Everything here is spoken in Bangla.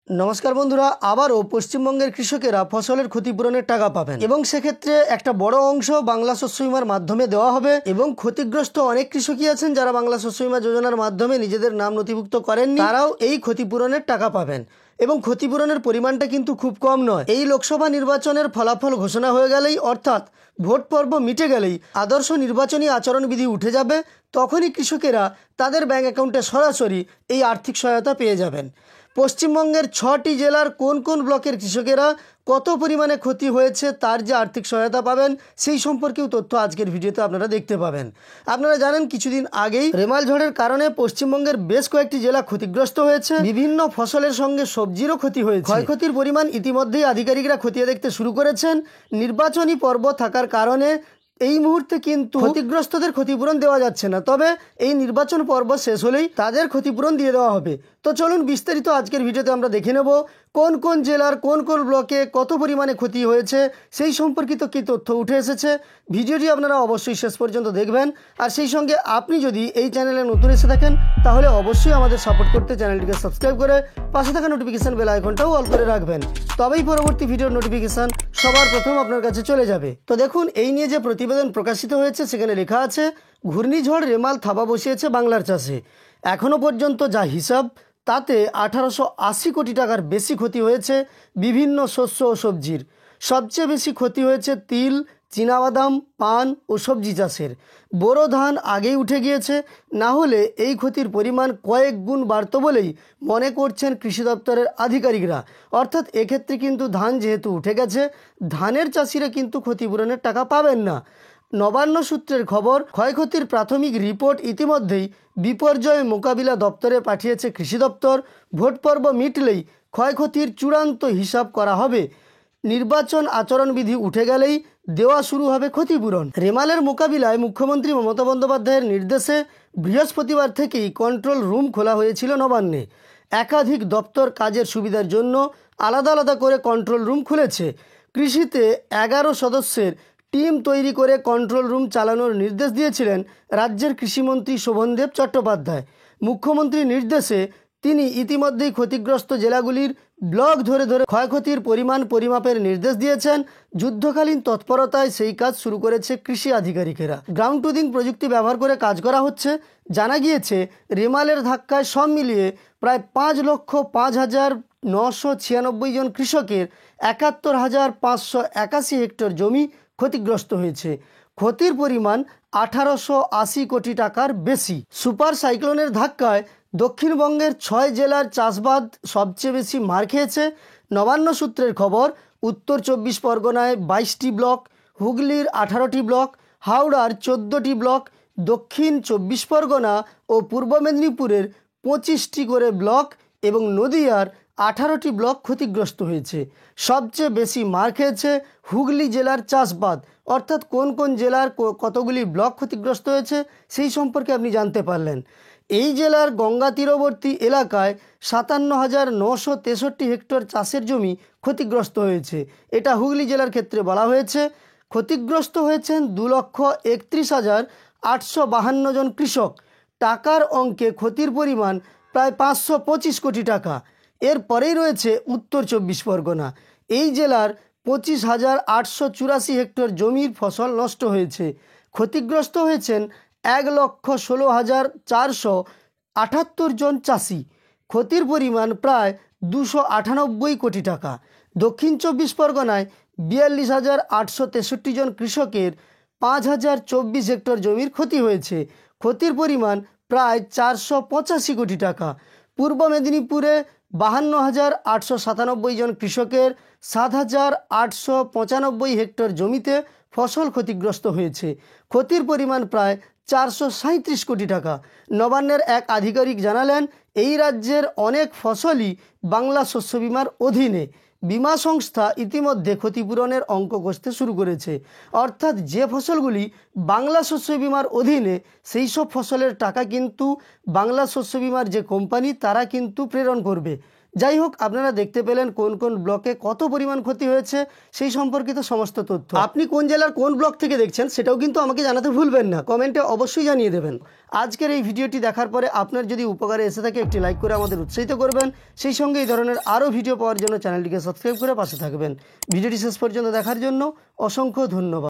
নমস্কার বন্ধুরা, আবারও পশ্চিমবঙ্গের কৃষকেরা ফসলের ক্ষতিপূরণের টাকা পাবেন এবং সেক্ষেত্রে একটা বড় অংশ বাংলা শস্য বীমার মাধ্যমে দেওয়া হবে। এবং ক্ষতিগ্রস্ত অনেক কৃষকই আছেন যারা বাংলা শস্য বীমা যোজনার মাধ্যমে নিজেদের নাম নথিভুক্ত করেননি, তারাও এই ক্ষতিপূরণের টাকা পাবেন। এবং ক্ষতিপূরণের পরিমাণটা কিন্তু খুব কম নয়। এই লোকসভা নির্বাচনের ফলাফল ঘোষণা হয়ে গেলেই, অর্থাৎ ভোট পর্ব মিটে গেলেই আদর্শ নির্বাচনী আচরণবিধি উঠে যাবে, তখনই কৃষকেরা তাদের ব্যাংক অ্যাকাউন্টে সরাসরি এই আর্থিক সহায়তা পেয়ে যাবেন। পশ্চিমবঙ্গের 6টি জেলার কোন কোন ব্লকের কৃষকেরা কত পরিমাণে ক্ষতি হয়েছে তার যে আর্থিক সহায়তা পাবেন সেই সম্পর্কেও তথ্য আজকের ভিডিওতে আপনারা দেখতে পাবেন। আপনারা জানেন কিছুদিন আগেই রেমাল ঝড়ের কারণে পশ্চিমবঙ্গের বেশ কয়েকটি জেলা ক্ষতিগ্রস্ত হয়েছে। বিভিন্ন ফসলের সঙ্গে সবজিরও ক্ষতি হয়েছে। ক্ষয়ক্ষতির পরিমাণ ইতিমধ্যেই আধিকারিকরা খতিয়ে দেখতে শুরু করেছেন। নির্বাচনী পর্ব থাকার কারণে এই মুহূর্তে কিন্তু ক্ষতিগ্রস্তদের ক্ষতিপূরণ দেওয়া যাচ্ছে না, তবে এই নির্বাচন পর্ব শেষ হলেই তাদের ক্ষতিপূরণ দিয়ে দেওয়া হবে। তো চলুন বিস্তারিত আজকের ভিডিওতে আমরা দেখে নেব কোন কোন জেলার কোন কোন ব্লকে কত পরিমাণে ক্ষতি হয়েছে সেই সম্পর্কিত কী তথ্য উঠে এসেছে। ভিডিওটি আপনারা অবশ্যই শেষ পর্যন্ত দেখবেন। আর সেই সঙ্গে আপনি যদি এই চ্যানেলে নতুন এসে থাকেন তাহলে অবশ্যই আমাদের সাপোর্ট করতে চ্যানেলটিকে সাবস্ক্রাইব করে পাশে থাকা নোটিফিকেশান বেল আইকনটাও অল করে রাখবেন, তবেই পরবর্তী ভিডিওর নোটিফিকেশান সবার প্রথম আপনার কাছে চলে যাবে। তো দেখুন, এই নিয়ে যে প্রতিবেদন প্রকাশিত হয়েছে সেখানে লেখা আছে, ঘূর্ণিঝড় রেমাল থাবা বসিয়েছে বাংলার চাষে। এখনও পর্যন্ত যা হিসাব তাতে 1880 কোটি টাকার বেশি ক্ষতি হয়েছে বিভিন্ন শস্য ও সবজির। সবচেয়ে বেশি ক্ষতি হয়েছে তিল, চীনাবাদাম, পান ও সবজি চাষের। বোরো ধান আগেই উঠে গিয়েছে, না হলে এই ক্ষতির পরিমাণ কয়েক গুণ বাড়ত বলেই মনে করছেন কৃষি দপ্তরের আধিকারিকরা। অর্থাৎ এক্ষেত্রে কিন্তু ধান যেহেতু উঠে গেছে, ধানের চাষিরা কিন্তু ক্ষতিপূরণের টাকা পাবেন না। নবান্ন সূত্রের খবর, ক্ষয়ক্ষতির প্রাথমিক রিপোর্ট ইতিমধ্যেই বিপর্যয় মোকাবিলা দপ্তরে পাঠিয়েছে কৃষি দপ্তর। ভোট পর্ব মিটলেই ক্ষয়ক্ষতির চূড়ান্ত হিসাব করা হবে। নির্বাচন আচরণবিধি উঠে গেলেই দেওয়া শুরু হবে ক্ষতিপূরণ। রেমালের মোকাবিলায় মুখ্যমন্ত্রী মমতা বন্দ্যোপাধ্যায়ের নির্দেশে বৃহস্পতিবার থেকেই কন্ট্রোল রুম খোলা হয়েছিল নবান্নে। একাধিক দপ্তর কাজের সুবিধার জন্য আলাদা আলাদা করে কন্ট্রোল রুম খুলেছে। কৃষিতে 11 সদস্যের টিম তৈরি করে কন্ট্রোল রুম চালানোর নির্দেশ দিয়েছিলেন রাজ্যের কৃষিমন্ত্রী শোভনদেব চট্টোপাধ্যায়। মুখ্যমন্ত্রীর নির্দেশে তিনি ইতিমধ্যেই ক্ষতিগ্রস্ত জেলাগুলির ব্লক ধরে ধরে ক্ষয়ক্ষতির পরিমাণ পরিমাপের নির্দেশ দিয়েছেন। যুদ্ধকালীন তৎপরতায় সেই কাজ শুরু করেছে কৃষি আধিকারিকেরা। গ্রাউন্ড টুদিং প্রযুক্তি ব্যবহার করে কাজ করা হচ্ছে। জানা গিয়েছে, রেমালের ধাক্কায় সব মিলিয়ে প্রায় 5,05,996 জন কৃষকের 71,581 হেক্টর জমি ক্ষতিগ্রস্ত হয়েছে। ক্ষতির পরিমাণ 1880 কোটি টাকার বেশি। সুপার সাইক্লোনের ধাক্কায় দক্ষিণবঙ্গের 6 জেলার চাষবাদ সবচেয়ে বেশি মার খেয়েছে। নবান্ন সূত্রের খবর, উত্তর 24 পরগনায় 22টি ব্লক, হুগলির 18টি ব্লক, হাওড়ার 14টি ব্লক, দক্ষিণ 24 পরগনা ও পূর্ব মেদিনীপুরের 25টি করে ব্লক এবং নদিয়ার 18টি ব্লক ক্ষতিগ্রস্ত হয়েছে। সবচেয়ে বেশি মার খেয়েছে হুগলি জেলার চাষবাদ। অর্থাৎ কোন কোন জেলার কতগুলি ব্লক ক্ষতিগ্রস্ত হয়েছে সেই সম্পর্কে আপনি জানতে পারলেন। এই জেলার গঙ্গা তীরবর্তী এলাকায় 57,963 হেক্টর চাষের জমি ক্ষতিগ্রস্ত হয়েছে। এটা হুগলি জেলার ক্ষেত্রে বলা হয়েছে। ক্ষতিগ্রস্ত হয়েছেন 2,31,852 জন কৃষক। টাকার অঙ্কে ক্ষতির পরিমাণ প্রায় 525 কোটি টাকা। এরপরেই রয়েছে উত্তর 24 পরগনা। এই জেলার 25,884 হেক্টর জমির ফসল নষ্ট হয়েছে। ক্ষতিগ্রস্ত হয়েছেন 1,16,478 জন চাষি। ক্ষতির পরিমাণ প্রায় 298 কোটি টাকা। দক্ষিণ 24 পরগনায় 42,863 জন কৃষকের 5,024 হেক্টর জমির ক্ষতি হয়েছে। ক্ষতির পরিমাণ প্রায় 485 কোটি টাকা। পূর্ব মেদিনীপুরে 52,897 জন কৃষকের 7,895 হেক্টর জমিতে ফসল ক্ষতিগ্রস্ত হয়েছে। ক্ষতির পরিমাণ প্রায় 437 কোটি টাকা। নবান্নের এক আধিকারিক জানালেন, এই রাজ্যের অনেক ফসলই বাংলা শস্য বীমার অধীনে। বিমা সংস্থা ইতিমধ্যে ক্ষতিপূরণের অঙ্ক কষতে শুরু করেছে। অর্থাৎ যে ফসলগুলি বাংলা শস্য বীমার অধীনে সেই সব ফসলের টাকা কিন্তু বাংলা শস্য বীমার যে কোম্পানি তারা কিন্তু প্রেরণ করবে। যাই হোক, আপনারা দেখতে পেলেন কোন কোন ব্লকে কত পরিমাণ ক্ষতি হয়েছে সেই সম্পর্কিত সমস্ত তথ্য। আপনি কোন জেলার কোন ব্লক থেকে দেখছেন সেটাও কিন্তু আমাকে জানাতে ভুলবেন না, কমেন্টে অবশ্যই জানিয়ে দেবেন। আজকের এই ভিডিওটি দেখার পরে আপনার যদি উপকারে এসে থাকে একটি লাইক করে আমাদের উৎসাহিত করবেন, সেই সঙ্গে এই ধরনের আরও ভিডিও পাওয়ার জন্য চ্যানেলটিকে সাবস্ক্রাইব করে পাশে থাকবেন। ভিডিওটি শেষ পর্যন্ত দেখার জন্য অসংখ্য ধন্যবাদ।